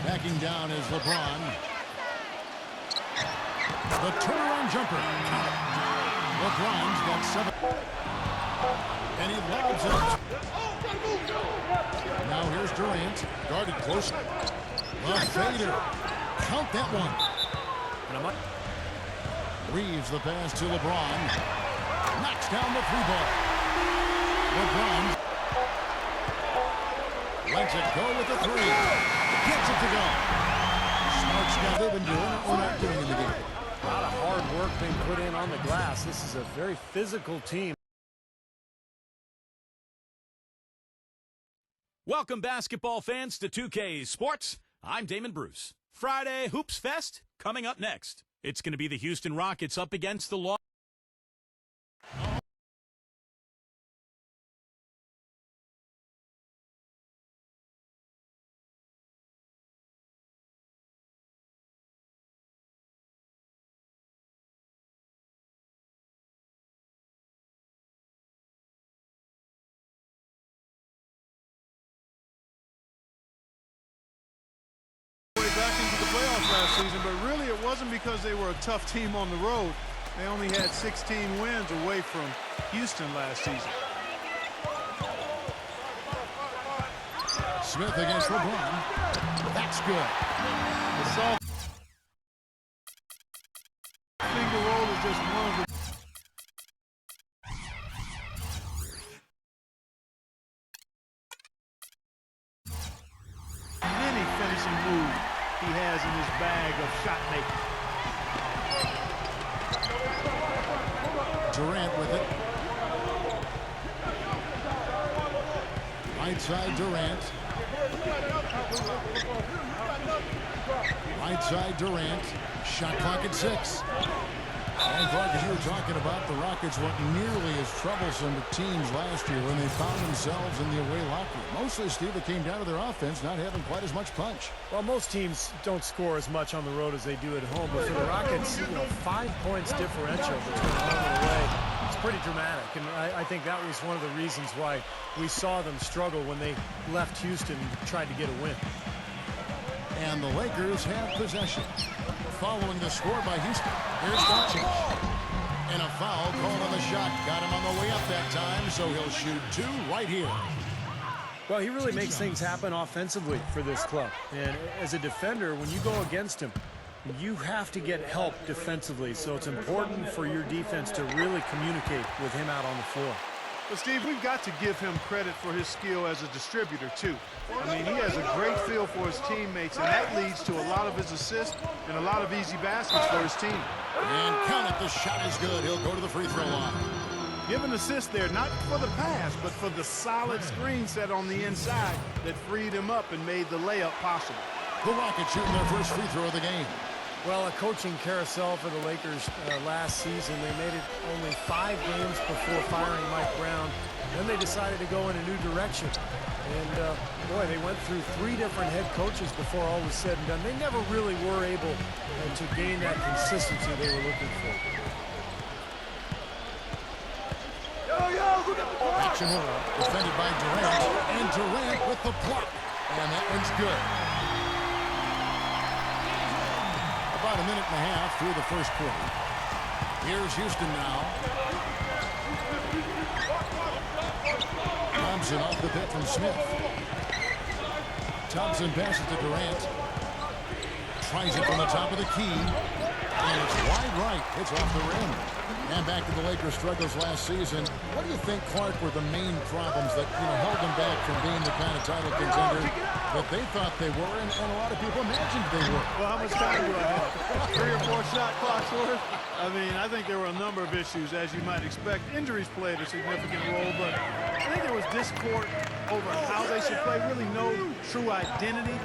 Backing down is LeBron. The turnaround jumper. LeBron's got 7. And he lobs it. Now here's Durant. Guarded close. The fader. Count that one. Reeves the pass to LeBron. Knocks down the 3-ball. LeBron lets it go with the 3. Gets it to go. Smart's got they've been doing it. We're not doing in the game. A lot of hard work being put in on the glass. This is a very physical team. Welcome, basketball fans, to 2K Sports. I'm Damon Bruce. Friday Hoops Fest coming up next. It's going to be the Houston Rockets up against the back into the playoffs last season, but really it wasn't because they were a tough team on the road. They only had 16 wins away from Houston last season. Smith against LeBron. That's good. The soft finger roll is just one of the many finishing moves he has in his bag of shot making. Durant with it. Right side Durant. Right side Durant. Shot clock at 6. And Clark, as you were talking about, the Rockets weren't nearly as troublesome to teams last year when they found themselves in the away locker. Mostly, Steve, it came down to their offense not having quite as much punch. Well, most teams don't score as much on the road as they do at home, but for the Rockets, 5 points differential between home and away. It's pretty dramatic, and I think that was one of the reasons why we saw them struggle when they left Houston and tried to get a win. And the Lakers have possession. Following the score by Houston, here's Doncic. And a foul called on the shot. Got him on the way up that time, so he'll shoot 2 right here. Well, he really makes things happen offensively for this club. And as a defender, when you go against him, you have to get help defensively. So it's important for your defense to really communicate with him out on the floor. But, Steve, we've got to give him credit for his skill as a distributor, too. I mean, he has a great feel for his teammates, and that leads to a lot of his assists and a lot of easy baskets for his team. And count it, the shot is good. He'll go to the free throw line. Give an assist there, not for the pass, but for the solid screen set on the inside that freed him up and made the layup possible. The Rockets shooting their first free throw of the game. Well, a coaching carousel for the Lakers last season. They made it only 5 games before firing Mike Brown. Then they decided to go in a new direction. And, boy, they went through 3 different head coaches before all was said and done. They never really were able to gain that consistency they were looking for. Hachimura defended by Durant. And Durant with the block. And that one's good. About a minute and a half through the first quarter. Here's Houston now. Thompson off the bit from Smith. Thompson passes to Durant. Tries it from the top of the key. And it's wide right. It's off the rim. And back to the Lakers' struggles last season. What do you think, Clark, were the main problems that held them back from being the kind of title contender that they thought they were, and a lot of people imagined they were? Well, how much time do I have? 3 or 4 shot clocks worth? I mean, I think there were a number of issues, as you might expect. Injuries played a significant role, but I think there was discord over how they should play, really no true identity.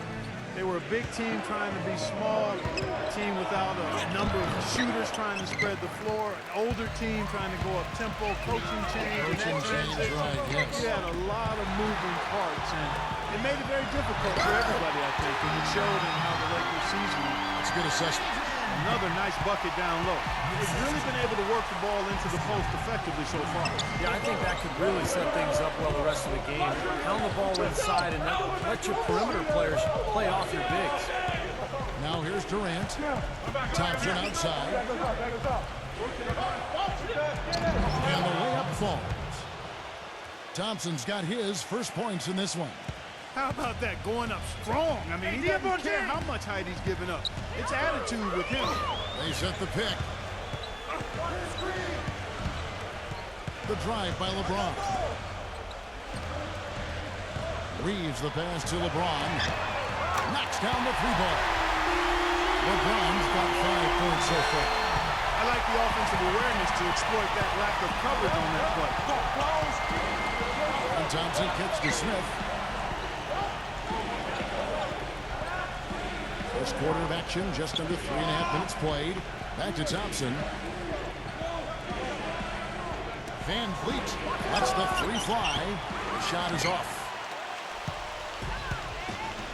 They were a big team trying to be small, a team without a number of shooters trying to spread the floor, an older team trying to go up tempo, coaching change. Right, yes. You had a lot of moving parts, and it made it very difficult for everybody, I think, and it showed in how the Lakers season went. That's a good assessment. Another nice bucket down low. He's really been able to work the ball into the post effectively so far. Yeah, I think that could really set things up well the rest of the game. Pound the ball inside and let your perimeter players play off your bigs. Now here's Durant. Thompson outside. And the layup falls. Thompson's got his first points in this one. How about that, going up strong? I mean, he doesn't care how much height he's giving up. It's attitude with him. They set the pick. The drive by LeBron. Reeves the pass to LeBron. Knocks down the three ball. LeBron's got 5 points so far. I like the offensive awareness to exploit that lack of coverage on that play. And Thompson kicks to Smith. First quarter of action, just under 3.5 minutes played. Back to Thompson. Van Vliet lets the three fly. The shot is off.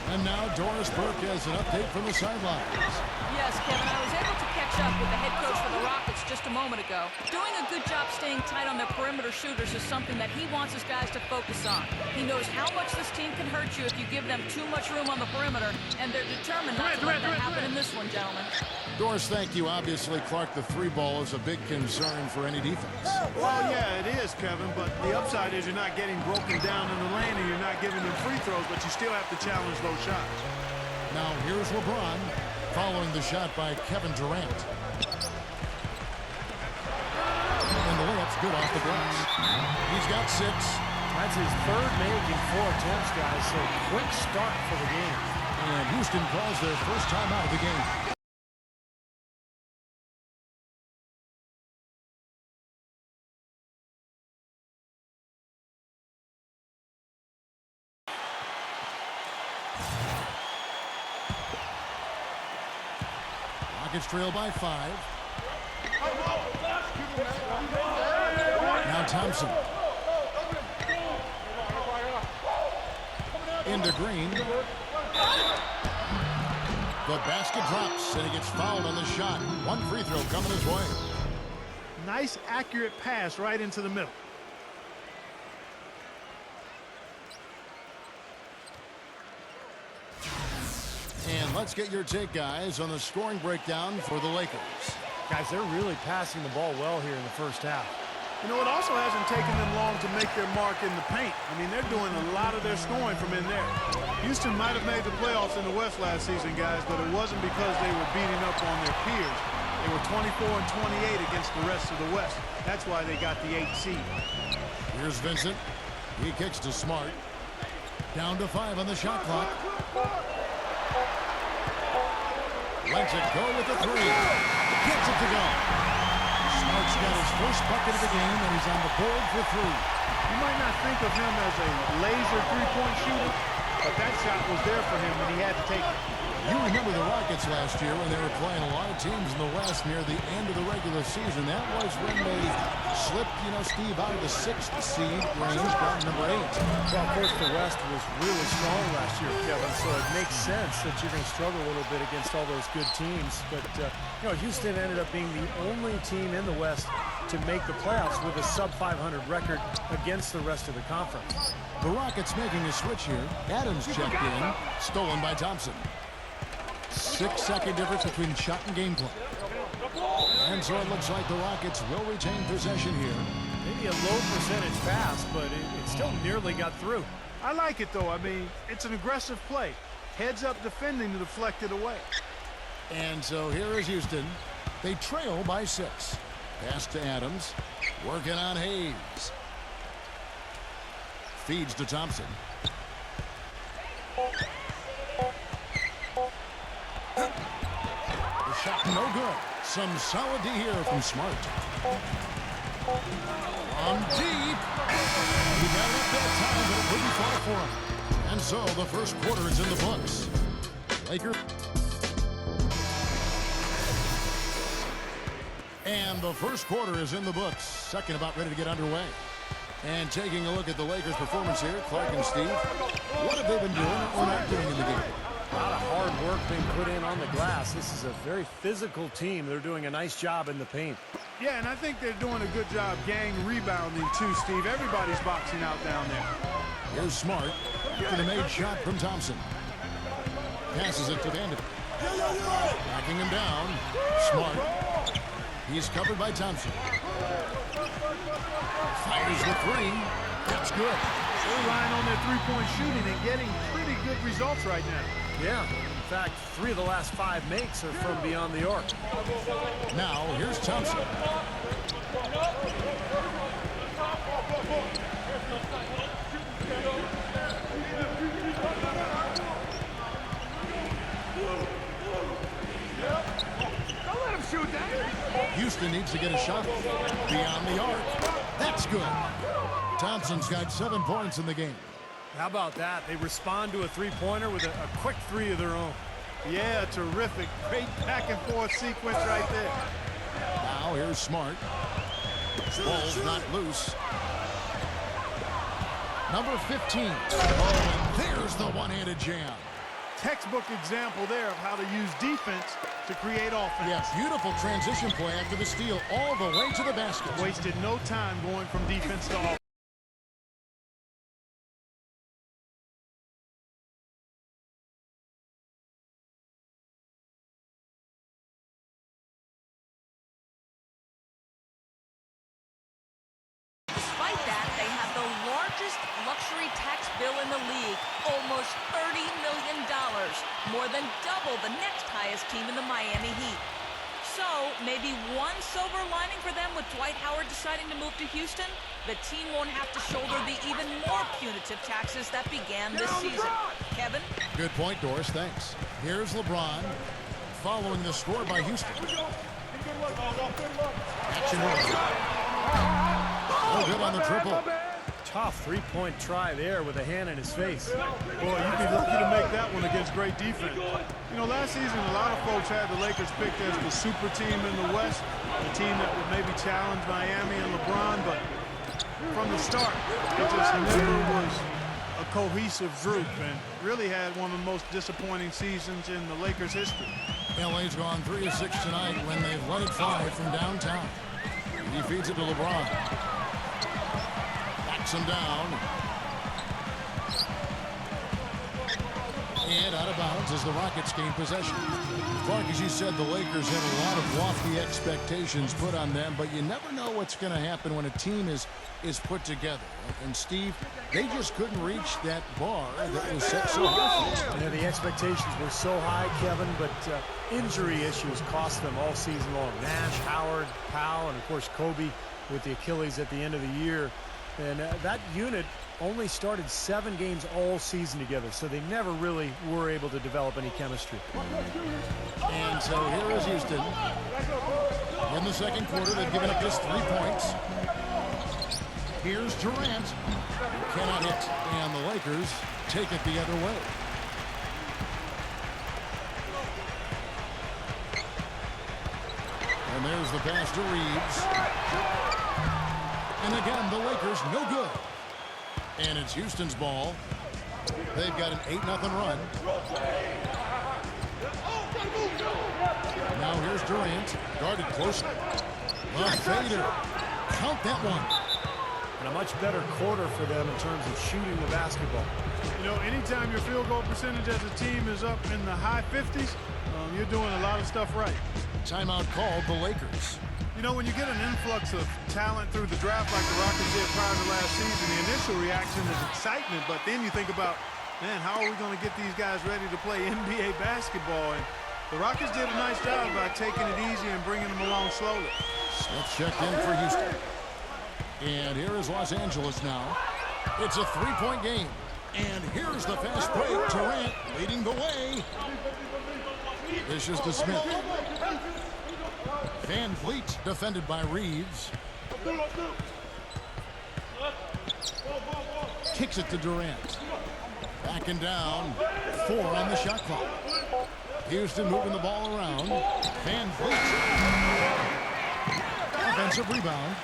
And now Doris Burke has an update from the sidelines. Yes, Kevin, I was able to catch up with the head coach for the Rockets just a moment ago. Doing a good job staying tight on their perimeter shooters is something that he wants his guys to focus on. He knows how much this team can hurt you if you give them too much room on the perimeter, and they're determined not to let that happen in this one, gentlemen. Doris, thank you. Obviously, Clark, the three ball is a big concern for any defense. Well, yeah, it is, Kevin, but the upside is you're not getting broken down in the lane and you're not giving them free throws, but you still have to challenge those shots. Now here's LeBron following the shot by Kevin Durant. And the layup's good off the glass. He's got 6. That's his third make in 4 attempts, guys, so quick start for the game. And Houston calls their first time out of the game. Rockets trail by 5. Now Thompson. Into Green. The basket drops, and he gets fouled on the shot. 1 free throw coming his way. Nice, accurate pass right into the middle. And let's get your take, guys, on the scoring breakdown for the Lakers. Guys, they're really passing the ball well here in the first half. You know, it also hasn't taken them long to make their mark in the paint. I mean, they're doing a lot of their scoring from in there. Houston might have made the playoffs in the West last season, guys, but it wasn't because they were beating up on their peers. They were 24 and 28 against the rest of the West. That's why they got the 8th seed. Here's Vincent. He kicks to Smart. Down to 5 on the shot clock. Lets it go with the 3. Gets it to go. Smart's got his first bucket of the game, and he's on the board for 3. You might not think of him as a laser three-point shooter, but that shot was there for him, and he had to take it. You remember the Rockets last year when they were playing a lot of teams in the West near the end of the regular season. That was when they slipped, Steve, out of the 6th seed range down to number 8. Well, of course, the West was really strong last year, Kevin, so it makes sense that you're going to struggle a little bit against all those good teams. But, Houston ended up being the only team in the West to make the playoffs with a sub-500 record against the rest of the conference. The Rockets making a switch here. Adams checked in, stolen by Thompson. 6-second difference between shot and game clock. And so it looks like the Rockets will retain possession here. Maybe a low percentage pass, but it still nearly got through. I like it, though. I mean, it's an aggressive play. Heads up defending to deflect it away. And so here is Houston. They trail by 6. Pass to Adams. Working on Hayes. Feeds to Thompson. The shot no good. Some solid D here from Smart. On deep. He got it up that time, but it wouldn't fall for him. And so the first quarter is in the books. Lakers. And the first quarter is in the books. Second about ready to get underway. And taking a look at the Lakers' performance here, Clark and Steve, what have they been doing or not doing in the game? A lot of hard work being put in on the glass. This is a very physical team. They're doing a nice job in the paint. Yeah, and I think they're doing a good job gang rebounding too, Steve. Everybody's boxing out down there. Here's Smart. Getting a made shot from Thompson. Passes it to Vanderbilt. Backing him down. Smart. He's covered by Thompson. Fires the three. That's good. They're relying on their three-point shooting and getting pretty good results right now. Yeah. In fact, 3 of the last 5 makes are from beyond the arc. Now, here's Thompson. Houston needs to get a shot beyond the arc. That's good. Thompson's got 7 points in the game. How about that? They respond to a three-pointer with a quick 3 of their own. Yeah, terrific. Great back-and-forth sequence right there. Now here's Smart. Ball's not loose. Number 15. Oh, and there's the one-handed jam. Textbook example there of how to use defense to create offense. Yeah, beautiful transition play after the steal all the way to the basket. Wasted no time going from defense to offense. Despite that, they have the largest luxury tax bill in the league, almost $30 million, more than double the next highest team in the Miami Heat. So, maybe one silver lining for them with Dwight Howard deciding to move to Houston? The team won't have to shoulder the even more punitive taxes that began this season. Kevin? Good point, Doris. Thanks. Here's LeBron following the score by Houston. Action over. Oh, good on the triple. Tough three-point try there with a hand in his face. Boy, you'd be lucky to make that one against great defense. You know, last season, a lot of folks had the Lakers picked as the super team in the West, the team that would maybe challenge Miami and LeBron, but from the start, it just never was a cohesive group and really had one of the most disappointing seasons in the Lakers' history. LA's gone 3 of 6 tonight when they've let it fly from downtown. He feeds it to LeBron. Backs him down. And out of bounds as the Rockets gain possession. Clark, as you said, the Lakers have a lot of lofty expectations put on them, but you never know what's going to happen when a team is put together. And Steve, they just couldn't reach that bar that was set so high. Yeah, the expectations were so high, Kevin, but injury issues cost them all season long. Nash, Howard, Powell, and of course Kobe with the Achilles at the end of the year. And that unit only started 7 games all season together, so they never really were able to develop any chemistry. And so here is Houston. In the second quarter, they've given up just 3 points. Here's Durant. Cannot hit. And the Lakers take it the other way. And there's the pass to Reeves. And again, the Lakers no good. And it's Houston's ball. They've got an 8-0 run. Now here's Durant. Guarded closely. A fader. Count that one. And a much better quarter for them in terms of shooting the basketball. You know, anytime your field goal percentage as a team is up in the high 50s, you're doing a lot of stuff right. Timeout called the Lakers. You know, when you get an influx of talent through the draft like the Rockets did prior to last season, the initial reaction is excitement, but then you think about, man, how are we going to get these guys ready to play NBA basketball? And the Rockets did a nice job by taking it easy and bringing them along slowly. Smith checked in for Houston. And here is Los Angeles now. It's a 3-point game. And here's the fast break. Durant leading the way. Dishes to Smith. Van Vliet defended by Reeves. Kicks it to Durant. Backing down. 4 on the shot clock. Houston moving the ball around. Van Vliet. Offensive rebound.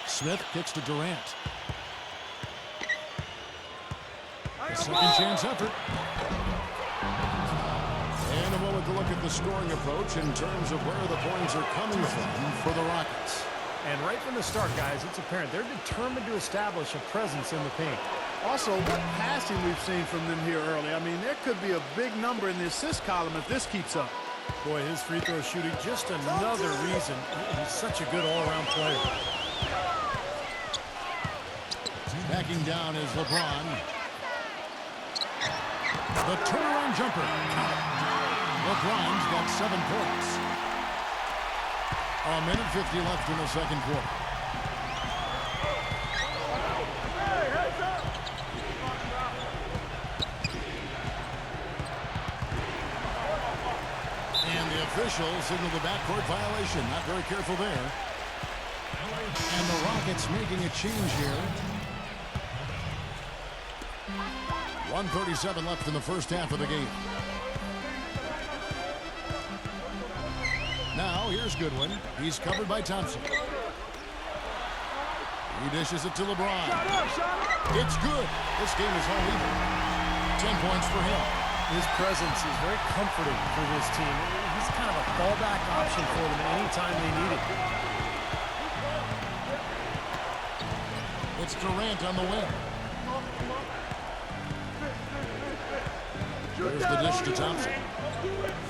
Smith kicks to Durant. A second chance effort. And a moment to look at the scoring approach in terms of where the points are coming from for the Rockets. And right from the start, guys, it's apparent they're determined to establish a presence in the paint. Also, what passing we've seen from them here early. I mean, there could be a big number in the assist column if this keeps up. Boy, his free throw shooting, just another reason he's such a good all-around player. Backing down is LeBron. The turnaround jumper. LeBron's got 7 points. A minute 50 left in the second quarter. And the officials signal the backcourt violation. Not very careful there. And the Rockets making a change here. 1:37 left in the first half of the game. Now, here's Goodwin. He's covered by Thompson. He dishes it to LeBron. It's good. This game is all even. 10 points for him. His presence is very comforting for this team. He's kind of a fallback option for them anytime they need it. It's Durant on the wing. There's the dish to Thompson.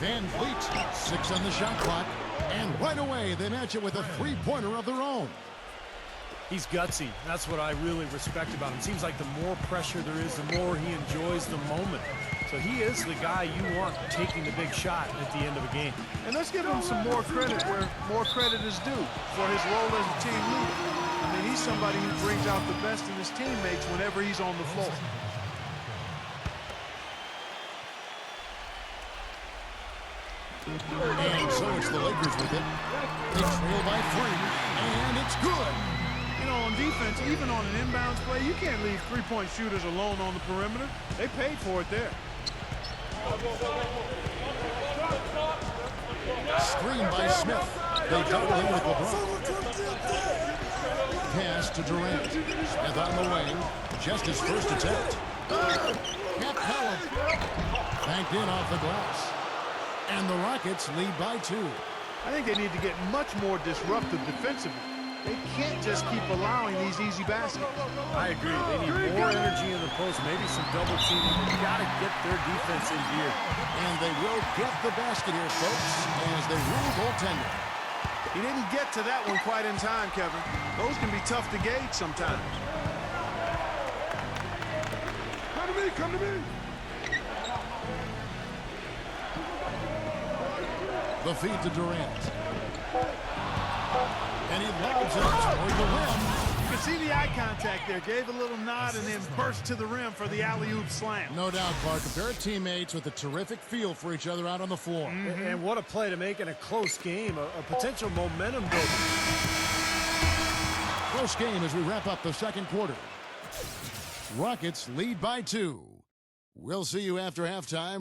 Van Vliet, 6 on the shot clock. And right away, they match it with a three-pointer of their own. He's gutsy. That's what I really respect about him. Seems like the more pressure there is, the more he enjoys the moment. So he is the guy you want taking the big shot at the end of a game. And let's give him some more credit where more credit is due for his role as a team leader. I mean, he's somebody who brings out the best in his teammates whenever he's on the floor. And so it's the Lakers with it. They trail by 3, and it's good. You know, on defense, even on an inbounds play, you can't leave three-point shooters alone on the perimeter. They paid for it there. Screen by Smith. They double him with LeBron. Pass to Durant. Smith on the wing. Just his first attempt. Capella. Banked in off the glass. And the Rockets lead by 2. I think they need to get much more disruptive defensively. They can't just keep allowing these easy baskets. I agree. They need more energy in the post, maybe some double teaming. They've got to get their defense in gear. And they will get the basket here, folks, as they rule goaltender. He didn't get to that one quite in time, Kevin. Those can be tough to gauge sometimes. Come to me, come to me. The feed to Durant. And he lobs it toward the rim. You can see the eye contact there. Gave a little nod and then burst to the rim for the alley-oop slam. No doubt, Clark. A pair of teammates with a terrific feel for each other out on the floor. And what a play to make in a close game, a potential momentum builder. Close game as we wrap up the second quarter. Rockets lead by 2. We'll see you after halftime.